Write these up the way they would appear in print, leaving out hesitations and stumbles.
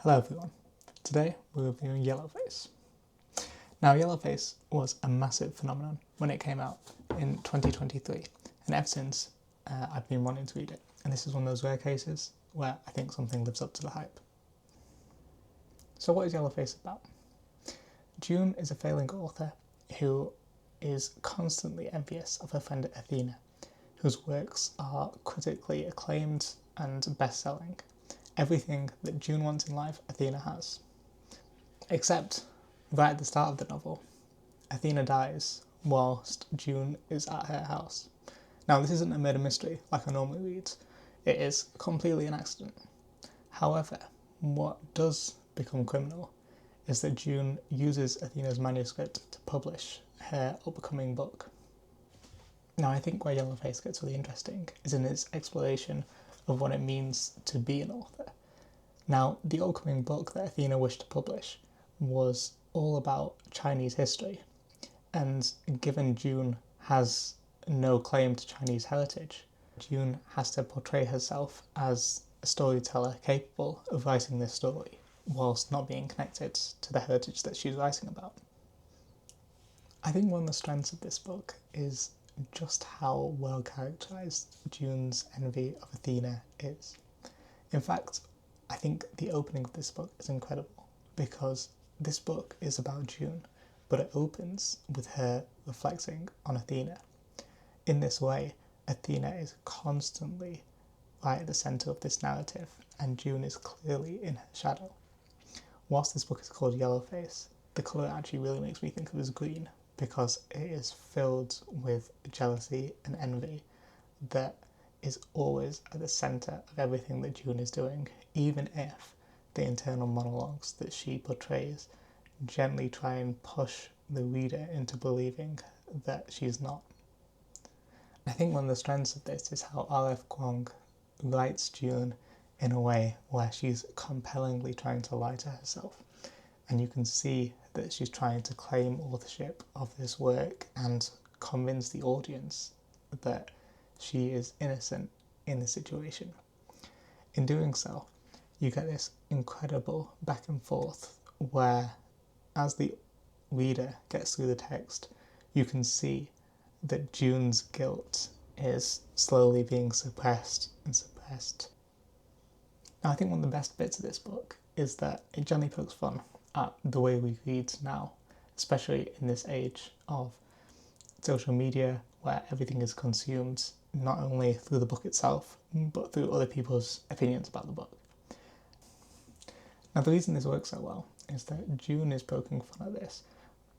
Hello everyone. Today we're reviewing Yellowface. Now Yellowface was a massive phenomenon when it came out in 2023, and ever since I've been wanting to read it, and this is one of those rare cases where I think something lives up to the hype. So what is Yellowface about? June is a failing author who is constantly envious of her friend Athena, whose works are critically acclaimed and best-selling. Everything that June wants in life, Athena has. Except, right at the start of the novel, Athena dies whilst June is at her house. Now, this isn't a murder mystery like I normally read. It is completely an accident. However, what does become criminal is that June uses Athena's manuscript to publish her upcoming book. Now, I think where Yellowface gets really interesting is in its exploration of what it means to be an author. Now, the upcoming book that Athena wished to publish was all about Chinese history, and given June has no claim to Chinese heritage, June has to portray herself as a storyteller capable of writing this story, whilst not being connected to the heritage that she's writing about. I think one of the strengths of this book is just how well characterised June's envy of Athena is. In fact, I think the opening of this book is incredible because this book is about June, but it opens with her reflecting on Athena. In this way, Athena is constantly right at the centre of this narrative, and June is clearly in her shadow. Whilst this book is called Yellowface, the colour actually really makes me think of as green, because it is filled with jealousy and envy that is always at the centre of everything that June is doing, even if the internal monologues that she portrays gently try and push the reader into believing that she's not. I think one of the strengths of this is how Kuang writes June in a way where she's compellingly trying to lie to herself, and you can see that she's trying to claim authorship of this work and convince the audience that she is innocent in the situation. In doing so, you get this incredible back and forth where, as the reader gets through the text, you can see that June's guilt is slowly being suppressed and suppressed. Now, I think one of the best bits of this book is that it generally pokes fun at the way we read now, especially in this age of social media where everything is consumed not only through the book itself, but through other people's opinions about the book. Now, the reason this works so well is that June is poking fun at this,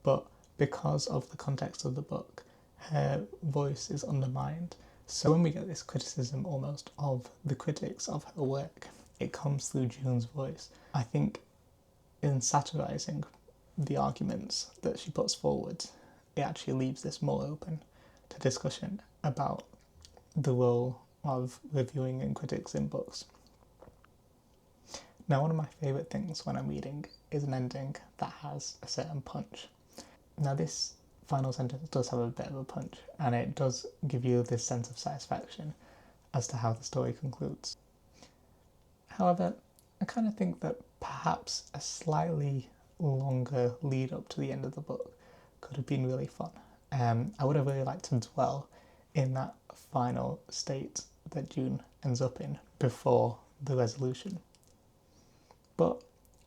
but because of the context of the book, her voice is undermined. So when we get this criticism almost of the critics of her work, it comes through June's voice. I think in satirising the arguments that she puts forward, it actually leaves this more open to discussion about the role of reviewing and critics in books. Now, one of my favourite things when I'm reading is an ending that has a certain punch. Now, this final sentence does have a bit of a punch, and it does give you this sense of satisfaction as to how the story concludes. However, I kind of think that perhaps a slightly longer lead up to the end of the book could have been really fun. I would have really liked to dwell in that final state that June ends up in before the resolution. But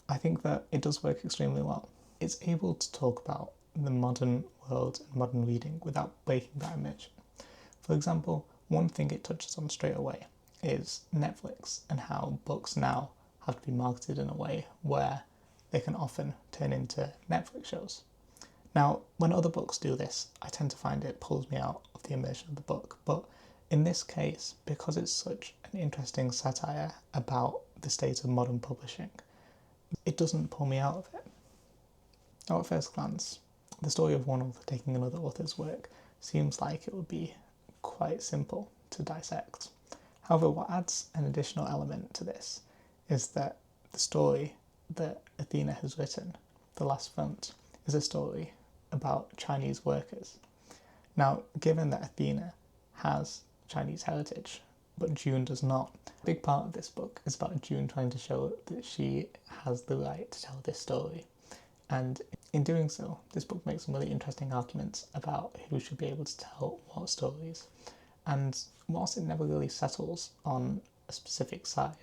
I think that it does work extremely well. It's able to talk about the modern world and modern reading without breaking that immersion. For example, one thing it touches on straight away is Netflix and how books now have to be marketed in a way where they can often turn into Netflix shows. Now, when other books do this, I tend to find it pulls me out of the immersion of the book, but in this case, because it's such an interesting satire about the state of modern publishing, it doesn't pull me out of it. Now, at first glance, the story of one author taking another author's work seems like it would be quite simple to dissect. However, what adds an additional element to this is that the story that Athena has written, The Last Front, is a story about Chinese workers. Now, given that Athena has Chinese heritage, but June does not. A big part of this book is about June trying to show that she has the right to tell this story. And in doing so, this book makes some really interesting arguments about who should be able to tell what stories. And whilst it never really settles on a specific side,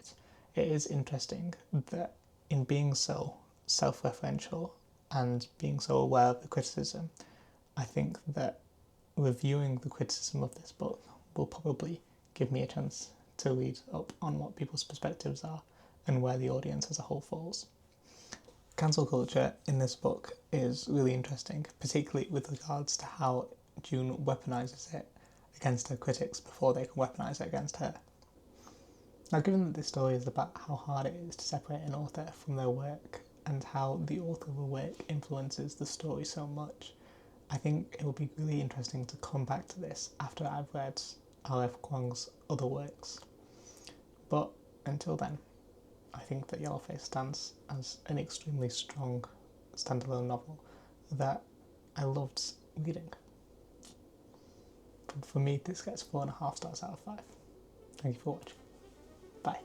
it is interesting that in being so self-referential and being so aware of the criticism, I think that reviewing the criticism of this book will probably give me a chance to read up on what people's perspectives are and where the audience as a whole falls. Cancel culture in this book is really interesting, particularly with regards to how June weaponises it against her critics before they can weaponise it against her. Now, given that this story is about how hard it is to separate an author from their work and how the author of a work influences the story so much, I think it will be really interesting to come back to this after I've read R.F. Kuang's other works. But until then, I think that Yellowface stands as an extremely strong standalone novel that I loved reading. For me, this gets 4.5 stars out of 5. Thank you for watching. Bye.